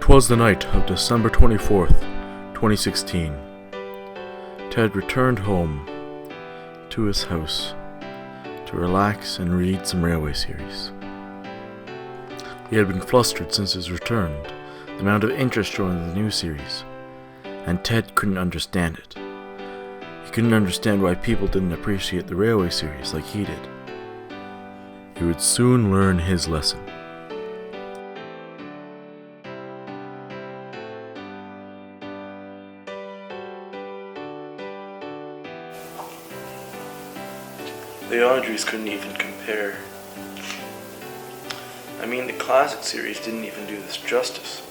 'Twas the night of December 24th, 2016. Ted returned home to his house to relax and read some railway series. He had been flustered since his return, the amount of interest shown in the new series, and Ted couldn't understand it. He couldn't understand why people didn't appreciate the railway series like he did. He would soon learn his lesson. The Audreys couldn't even compare. I mean, the classic series didn't even do this justice.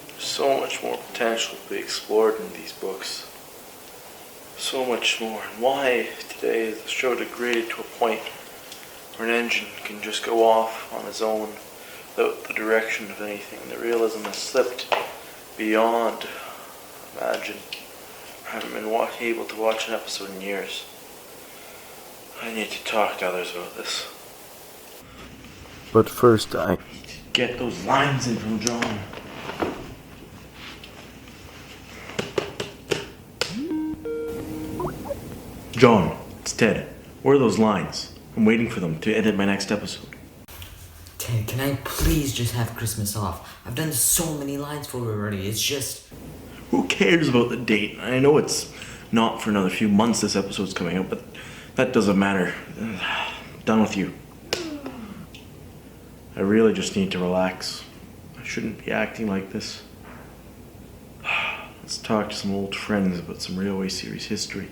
There's so much more potential to be explored in these books. So much more. And why today is the show degraded to a point where an engine can just go off on its own without the direction of anything? The realism has slipped beyond. Imagine. I haven't been able to watch an episode in years. I need to talk to others about this. But first, I need to get those lines in from John. John, it's Ted. Where are those lines? I'm waiting for them to edit my next episode. Ted, can I please just have Christmas off? I've done so many lines for you already. It's just... Who cares about the date? I know it's not for another few months this episode's coming out, but that doesn't matter. I'm done with you. I really just need to relax. I shouldn't be acting like this. Let's talk to some old friends about some railway series history.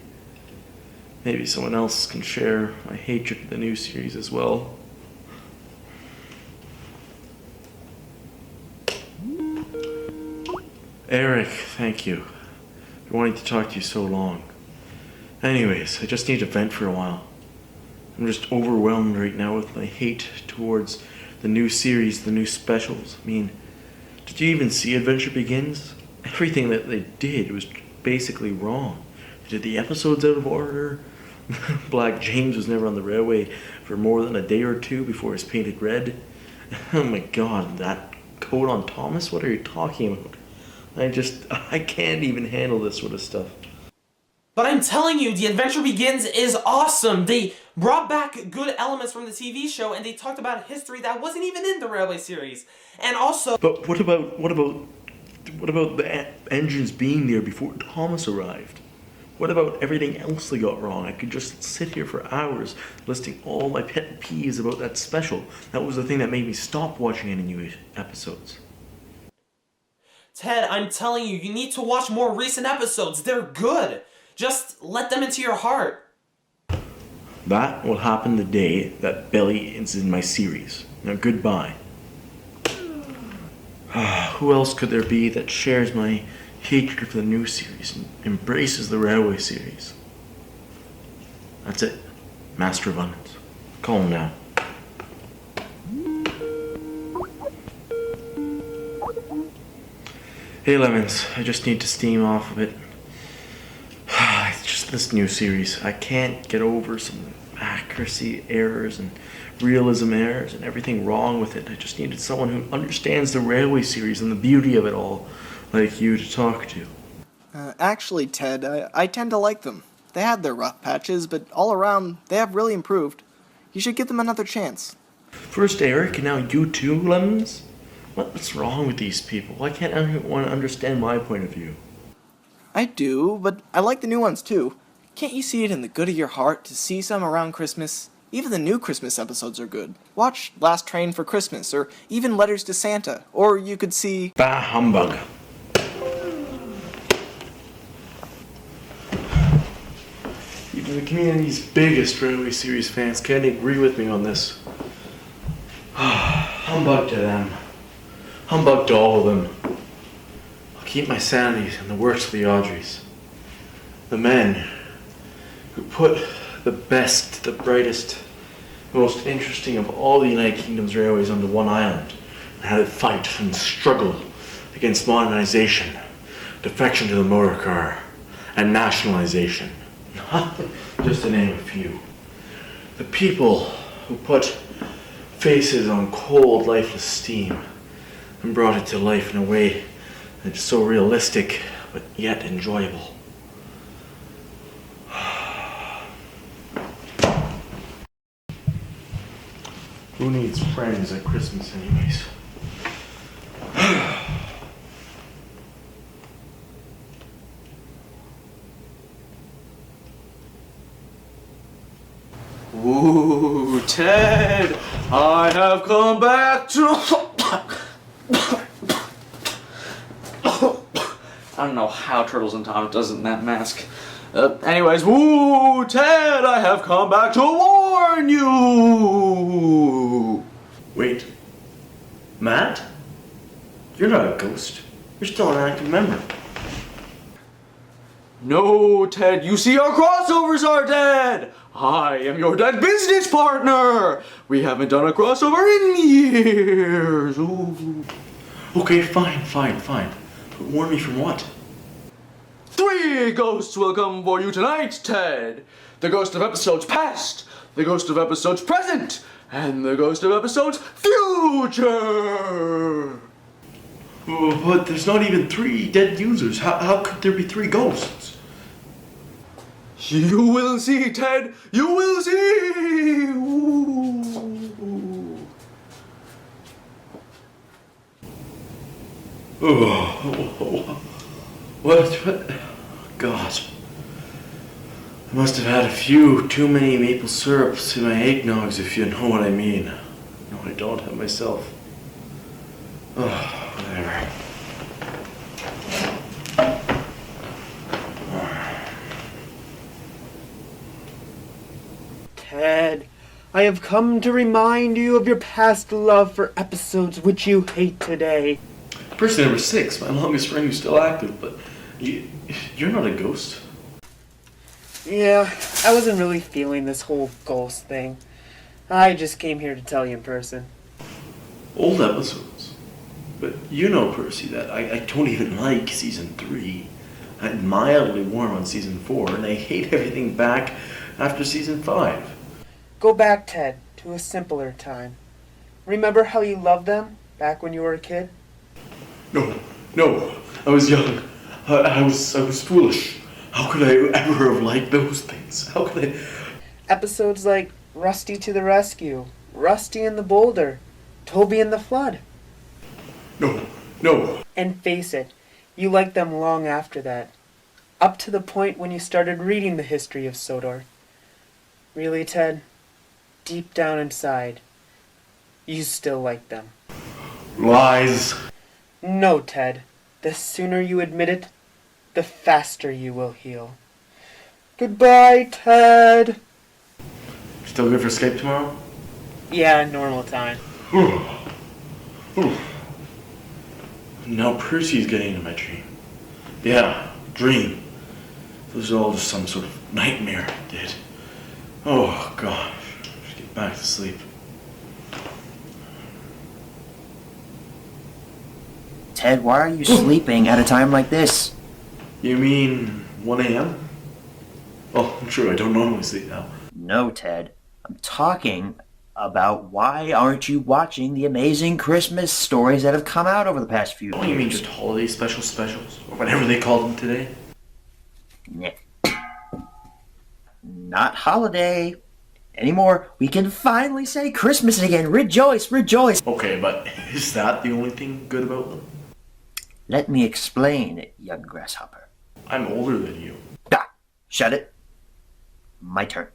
Maybe someone else can share my hatred of the new series as well. Eric, thank you. I've been wanting to talk to you so long. Anyways, I just need to vent for a while. I'm just overwhelmed right now with my hate towards the new series, the new specials. I mean, did you even see Adventure Begins? Everything that they did was basically wrong. They did the episodes out of order. Black James was never on the railway for more than a day or two before he was painted red. Oh my god, that coat on Thomas? What are you talking about? I can't even handle this sort of stuff. But I'm telling you, The Adventure Begins is awesome. They brought back good elements from the TV show, and they talked about history that wasn't even in the railway series. And also... But what about the engines being there before Thomas arrived? What about everything else they got wrong? I could just sit here for hours listing all my pet peeves about that special. That was the thing that made me stop watching any new episodes. Ted, I'm telling you, you need to watch more recent episodes. They're good. Just let them into your heart. That will happen the day that Belly is in my series. Now goodbye. Who else could there be that shares my hatred for the new series and embraces the railway series? That's it. Master of Abundance. Call him now. Hey Lemons, I just need to steam off of it. It's just this new series. I can't get over some accuracy errors and realism errors and everything wrong with it. I just needed someone who understands the railway series and the beauty of it all, like you, to talk to. Actually, Ted, I tend to like them. They had their rough patches, but all around, they have really improved. You should give them another chance. First Eric, and now you too, Lemons? What's wrong with these people? Why can't anyone understand my point of view? I do, but I like the new ones too. Can't you see it in the good of your heart to see some around Christmas? Even the new Christmas episodes are good. Watch Last Train for Christmas, or even Letters to Santa, or you could see... Bah humbug. Even the community's biggest railway series fans can't agree with me on this. Humbug to them. Humbug to all of them. I'll keep my sanity in the works of the Audreys. The men who put the best, the brightest, most interesting of all the United Kingdom's railways onto one island and had it fight and struggle against modernization, defection to the motor car, and nationalization. Just to name a few. The people who put faces on cold, lifeless steam and brought it to life in a way that's so realistic, but yet enjoyable. Who needs friends at Christmas anyways? Ooh, Ted, I have come back to... I don't know how Turtlesandthomas does it in that mask. Anyways, woo, Ted, I have come back to warn you! Wait. Matt? You're not a ghost. You're still an active member. No, Ted, you see our crossovers are dead! I am your dead business partner! We haven't done a crossover in years! Ooh. Okay, fine. But warn me from what? 3 ghosts will come for you tonight, Ted! The ghost of episodes past, the ghost of episodes present, and the ghost of episodes future! Oh, but there's not even 3 dead users. How could there be 3 ghosts? You will see, Ted! You will see! Ooh. Oh, what? God. I must have had a few too many maple syrups in my eggnogs, if you know what I mean. No, I don't have myself. Oh, whatever. Ted, I have come to remind you of your past love for episodes which you hate today. Person number 6, my longest friend who's still active, but you're not a ghost. Yeah, I wasn't really feeling this whole ghost thing. I just came here to tell you in person. Old episodes. But you know, Percy, that I don't even like season 3. I'm mildly warm on season 4, and I hate everything back after season 5. Go back, Ted, to a simpler time. Remember how you loved them back when you were a kid? No, I was young. I was foolish. How could I ever have liked those things? How could I? Episodes like Rusty to the Rescue, Rusty in the Boulder, Toby in the Flood. No. And face it, you liked them long after that. Up to the point when you started reading the history of Sodor. Really, Ted? Deep down inside, you still like them. Lies. No, Ted. The sooner you admit it, the faster you will heal. Goodbye, Ted! Still good for Skype tomorrow? Yeah, normal time. Now Percy's getting into my dream. Yeah, dream. This is all just some sort of nightmare I did. Oh, gosh. Just get back to sleep. Ted, why are you sleeping at a time like this? You mean 1 a.m.? Oh, I'm sure I don't normally sleep now. No, Ted. I'm talking about why aren't you watching the amazing Christmas stories that have come out over the past few years? Oh, you mean just holiday specials, or whatever they call them today? Nah. Not holiday anymore. We can finally say Christmas again. Rejoice, rejoice. Okay, but is that the only thing good about them? Let me explain, young grasshopper. I'm older than you. Ah, shut it. My turn.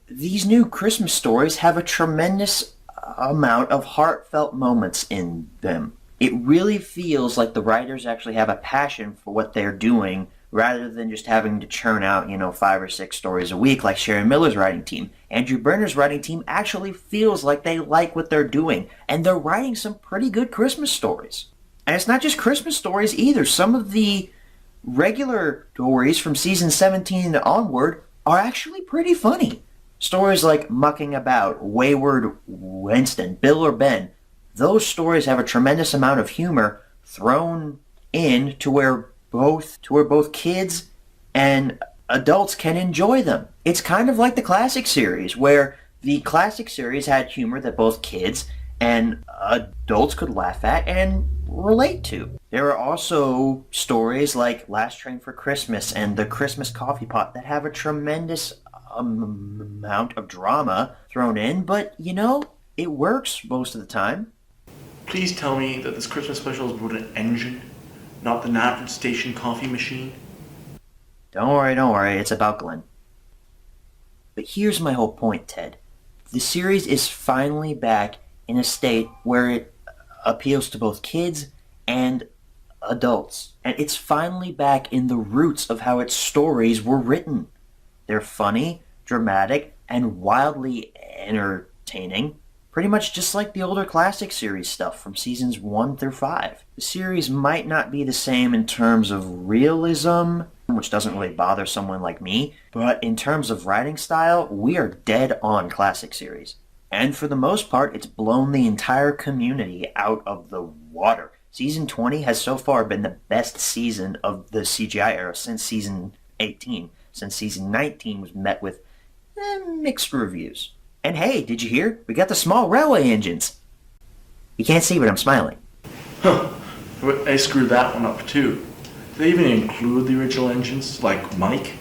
These new Christmas stories have a tremendous amount of heartfelt moments in them. It really feels like the writers actually have a passion for what they're doing rather than just having to churn out, 5 or 6 stories a week like Sharon Miller's writing team. Andrew Berner's writing team actually feels like they like what they're doing, and they're writing some pretty good Christmas stories. And it's not just Christmas stories either. Some of the regular stories from season 17 onward are actually pretty funny. Stories like Mucking About, Wayward Winston, Bill or Ben, those stories have a tremendous amount of humor thrown in to where both kids and adults can enjoy them. It's kind of like the classic series, where the classic series had humor that both kids and adults could laugh at, and relate to. There are also stories like Last Train for Christmas and The Christmas Coffee Pot that have a tremendous amount of drama thrown in, but it works most of the time. Please tell me that this Christmas special is about an engine, not the Nappert Station coffee machine. Don't worry, it's about Glenn. But here's my whole point, Ted. The series is finally back in a state where it appeals to both kids and adults. And it's finally back in the roots of how its stories were written. They're funny, dramatic, and wildly entertaining. Pretty much just like the older classic series stuff from seasons 1 through 5. The series might not be the same in terms of realism, which doesn't really bother someone like me, but in terms of writing style, we are dead on classic series. And for the most part, it's blown the entire community out of the water. Season 20 has so far been the best season of the CGI era since season 18, since season 19 was met with mixed reviews. And hey, did you hear? We got the small railway engines. You can't see, but I'm smiling. Huh. I screwed that one up too. Do they even include the original engines, like Mike?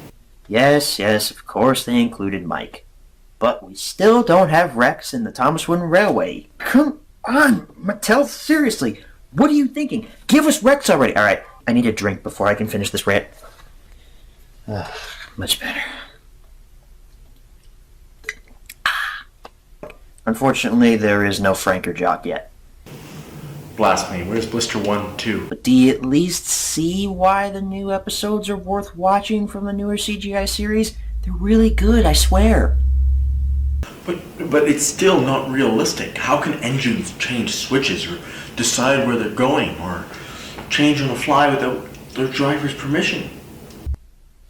Yes, of course they included Mike. But we still don't have Rex in the Thomas Wooden Railway. Come on, Mattel, seriously. What are you thinking? Give us Rex already. All right, I need a drink before I can finish this rant. Much better. Unfortunately, there is no Franker Jock yet. Blasphemy. Where's Blister 1, 2? But do you at least see why the new episodes are worth watching from the newer CGI series? They're really good, I swear. But it's still not realistic. How can engines change switches or decide where they're going or change on the fly without their driver's permission?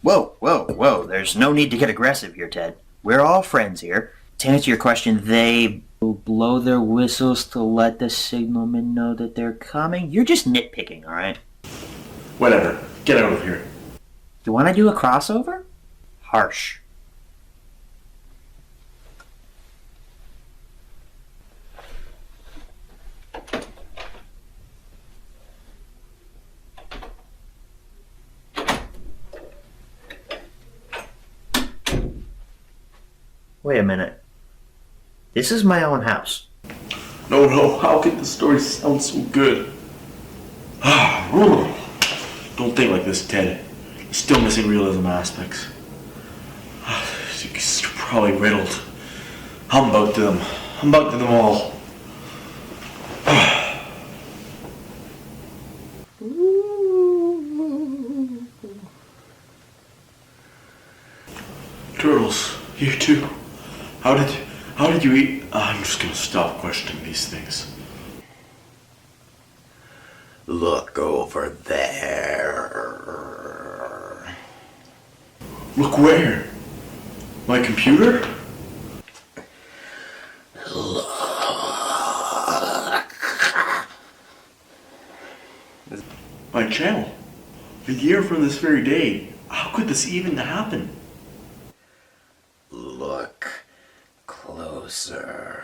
Whoa. There's no need to get aggressive here, Ted. We're all friends here. To answer your question, they will blow their whistles to let the signalman know that they're coming. You're just nitpicking, alright? Whatever. Get out of here. You want to do a crossover? Harsh. Wait a minute. This is my own house. No, how could the story sound so good? Don't think like this, Ted. You're still missing realism aspects. You're probably riddled. Humbug to them. Humbug to them all. Turtles, you too. How did you eat? I'm just gonna stop questioning these things. Look over there. Look where? My computer? Look. My channel. A year from this very day. How could this even happen? Look closer.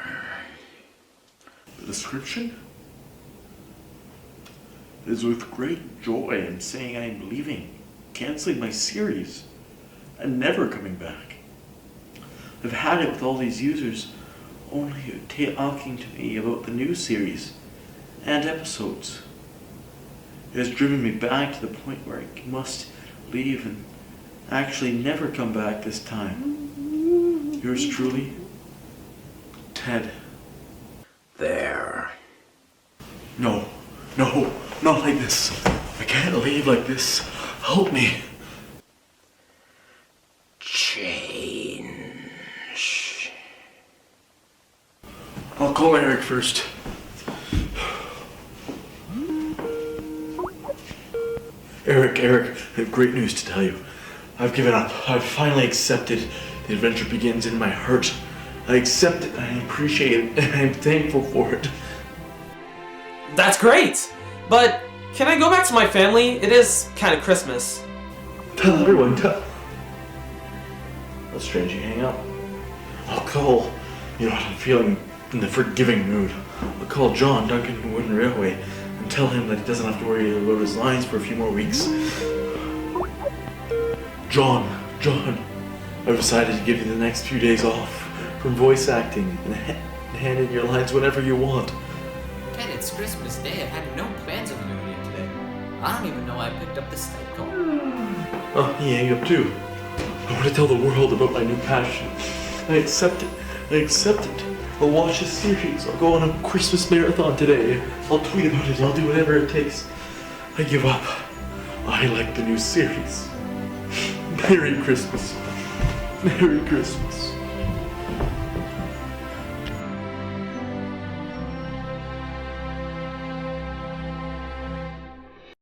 The description? It is with great joy I'm saying I'm leaving, canceling my series, and never coming back. I've had it with all these users, only talking to me about the new series and episodes. It has driven me back to the point where I must leave and actually never come back this time. Yours truly, Ted. There. No, not like this. I can't leave like this. Help me. Change. I'll call Eric first. Eric, I have great news to tell you. I've given up. I've finally accepted the adventure begins in my heart. I accept it, I appreciate it, and I'm thankful for it. That's great! But can I go back to my family? It is kind of Christmas. Tell everyone, tell. That's strange you hang up. I'll call, I'm feeling in the forgiving mood. I'll call John, DuncanWoodenRailway, and Tell him that he doesn't have to worry about his lines for a few more weeks. John, I've decided to give you the next few days off from voice acting and hand in your lines whenever you want. Ted, it's Christmas Day. I had no plans of doing it today. I don't even know I picked up the Skype call. Oh, he hang up too. I want to tell the world about my new passion. I accept it. I'll watch this series. I'll go on a Christmas marathon today. I'll tweet about it. I'll do whatever it takes. I give up. I like the new series. Merry Christmas. Merry Christmas.